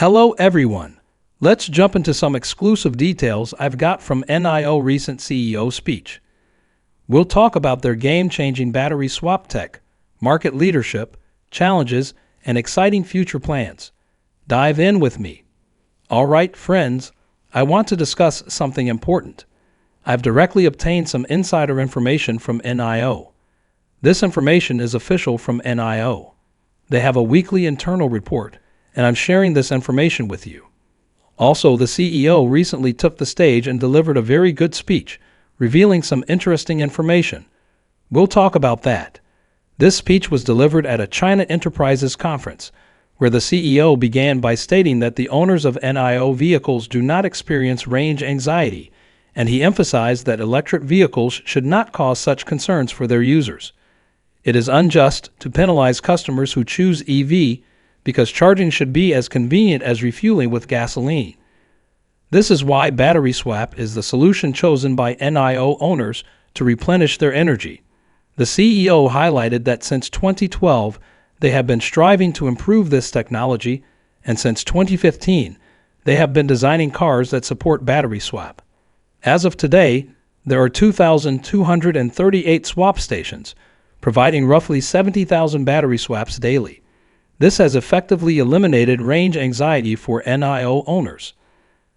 Hello everyone. Let's jump into some exclusive details I've got from NIO recent CEO speech. We'll talk about their game-changing battery swap tech, market leadership, challenges, and exciting future plans. Dive in with me. All right, friends, I want to discuss something important. I've directly obtained some insider information from NIO. This information is official from NIO. They have a weekly internal report, and I'm sharing this information with you. Also, the CEO recently took the stage and delivered a very good speech, revealing some interesting information. We'll talk about that. This speech was delivered at a China Enterprises conference, where the CEO began by stating that the owners of NIO vehicles do not experience range anxiety, and he emphasized that electric vehicles should not cause such concerns for their users. It is unjust to penalize customers who choose EV because charging should be as convenient as refueling with gasoline. This is why battery swap is the solution chosen by NIO owners to replenish their energy. The CEO highlighted that since 2012, they have been striving to improve this technology, and since 2015, they have been designing cars that support battery swap. As of today, there are 2,238 swap stations, providing roughly 70,000 battery swaps daily. This has effectively eliminated range anxiety for NIO owners.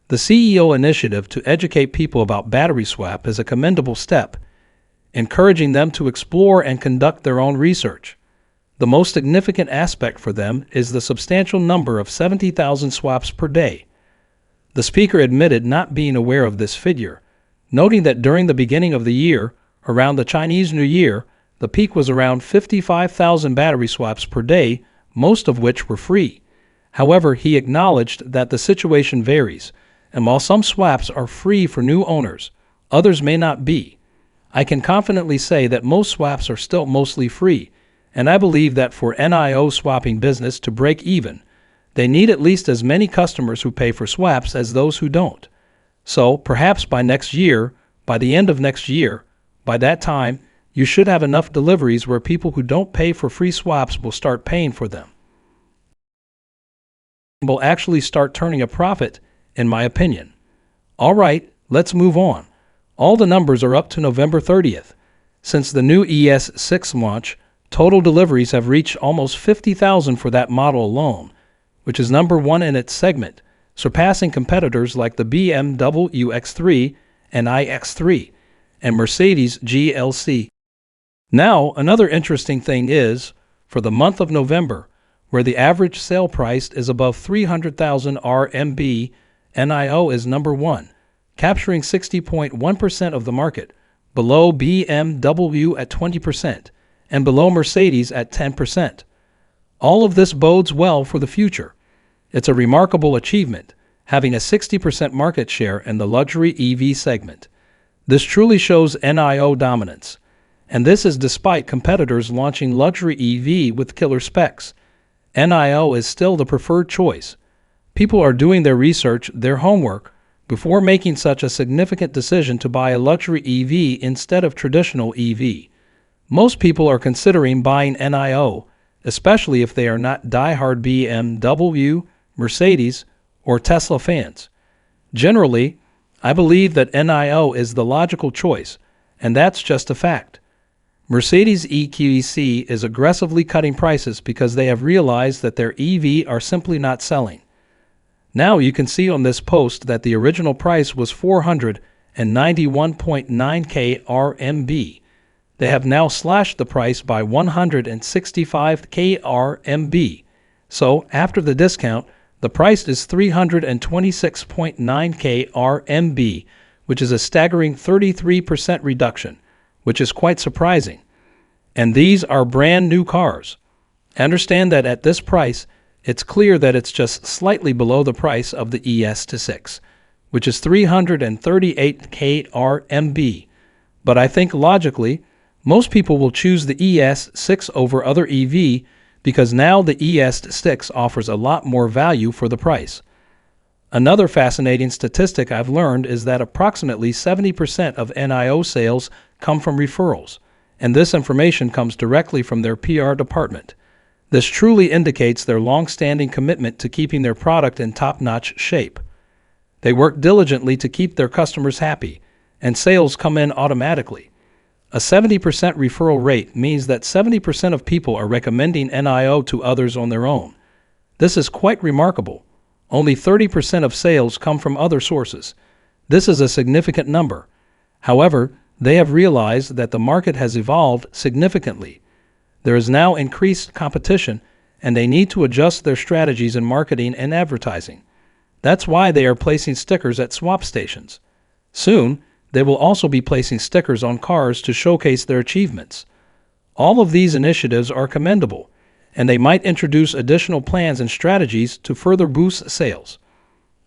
The CEO initiative to educate people about battery swap is a commendable step, encouraging them to explore and conduct their own research. The most significant aspect for them is the substantial number of 70,000 swaps per day. The speaker admitted not being aware of this figure, noting that during the beginning of the year, around the Chinese New Year, the peak was around 55,000 battery swaps per day, most of which were free. However, he acknowledged that the situation varies, and while some swaps are free for new owners, others may not be. I can confidently say that most swaps are still mostly free, and I believe that for NIO swapping business to break even, they need at least as many customers who pay for swaps as those who don't. So, perhaps by next year, by the end of next year, by that time, you should have enough deliveries where people who don't pay for free swaps will start paying for them. Will actually start turning a profit, in my opinion. All right, let's move on. All the numbers are up to November 30th. Since the new ES6 launch, total deliveries have reached almost 50,000 for that model alone, which is number one in its segment, surpassing competitors like the BMW X3 and iX3 and Mercedes GLC. Now, another interesting thing is, for the month of November, where the average sale price is above 300,000 RMB, NIO is number one, capturing 60.1% of the market, below BMW at 20%, and below Mercedes at 10%. All of this bodes well for the future. It's a remarkable achievement, having a 60% market share in the luxury EV segment. This truly shows NIO dominance. And this is despite competitors launching luxury EV with killer specs. NIO is still the preferred choice. People are doing their research, their homework, before making such a significant decision to buy a luxury EV instead of traditional EV. Most people are considering buying NIO, especially if they are not die-hard BMW, Mercedes, or Tesla fans. Generally, I believe that NIO is the logical choice, and that's just a fact. Mercedes EQC is aggressively cutting prices because they have realized that their EV are simply not selling. Now you can see on this post that the original price was 491.9k RMB. They have now slashed the price by 165k RMB. So after the discount, the price is 326.9k RMB, which is a staggering 33% reduction, which is quite surprising. And these are brand new cars. Understand that at this price, it's clear that it's just slightly below the price of the ES6, which is 338k RMB. But I think logically, most people will choose the ES6 over other EV because now the ES6 offers a lot more value for the price. Another fascinating statistic I've learned is that approximately 70% of NIO sales come from referrals, and this information comes directly from their PR department. This truly indicates their long-standing commitment to keeping their product in top-notch shape. They work diligently to keep their customers happy, and sales come in automatically. A 70% referral rate means that 70% of people are recommending NIO to others on their own. This is quite remarkable. Only 30% of sales come from other sources. This is a significant number. However, they have realized that the market has evolved significantly. There is now increased competition, and they need to adjust their strategies in marketing and advertising. That's why they are placing stickers at swap stations. Soon, they will also be placing stickers on cars to showcase their achievements. All of these initiatives are commendable, and they might introduce additional plans and strategies to further boost sales.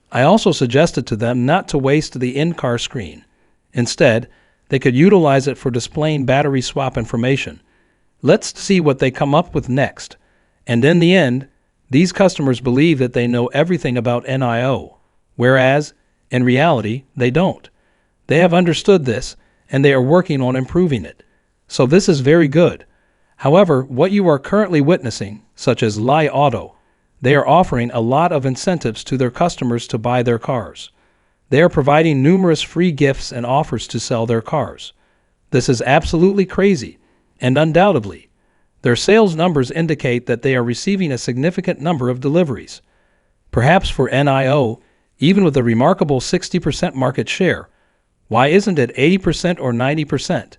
I also suggested to them not to waste the in-car screen. Instead, they could utilize it for displaying battery swap information. Let's see what they come up with next. And in the end, these customers believe that they know everything about NIO, whereas, in reality, they don't. They have understood this, and they are working on improving it. So this is very good. However, what you are currently witnessing, such as Li Auto, they are offering a lot of incentives to their customers to buy their cars. They are providing numerous free gifts and offers to sell their cars. This is absolutely crazy, and undoubtedly, their sales numbers indicate that they are receiving a significant number of deliveries. Perhaps for NIO, even with a remarkable 60% market share, why isn't it 80% or 90%?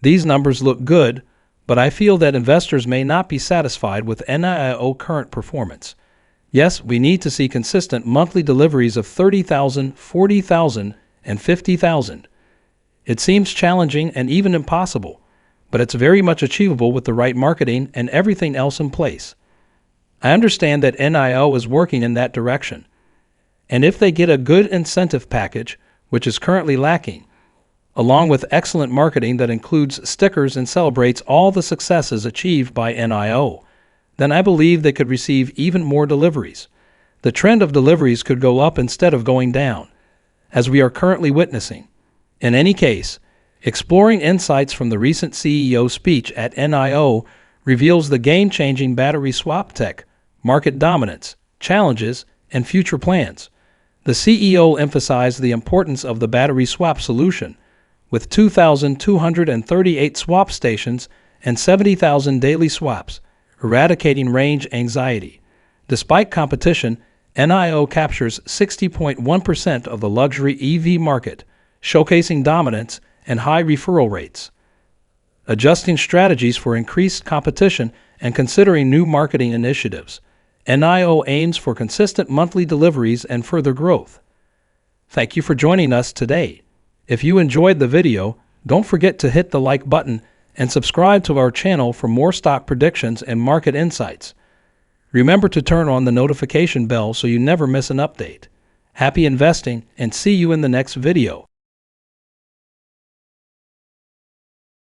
These numbers look good, but I feel that investors may not be satisfied with NIO current performance. Yes, we need to see consistent monthly deliveries of 30,000, 40,000, and 50,000. It seems challenging and even impossible, but it's very much achievable with the right marketing and everything else in place. I understand that NIO is working in that direction, and if they get a good incentive package, which is currently lacking, along with excellent marketing that includes stickers and celebrates all the successes achieved by NIO, then I believe they could receive even more deliveries. The trend of deliveries could go up instead of going down, as we are currently witnessing. In any case, exploring insights from the recent CEO speech at NIO reveals the game-changing battery swap tech, market dominance, challenges, and future plans. The CEO emphasized the importance of the battery swap solution, with 2,238 swap stations and 70,000 daily swaps, eradicating range anxiety. Despite competition, NIO captures 60.1% of the luxury EV market, showcasing dominance and high referral rates. Adjusting strategies for increased competition and considering new marketing initiatives, NIO aims for consistent monthly deliveries and further growth. Thank you for joining us today. If you enjoyed the video, don't forget to hit the like button and subscribe to our channel for more stock predictions and market insights. Remember to turn on the notification bell so you never miss an update. Happy investing, and see you in the next video.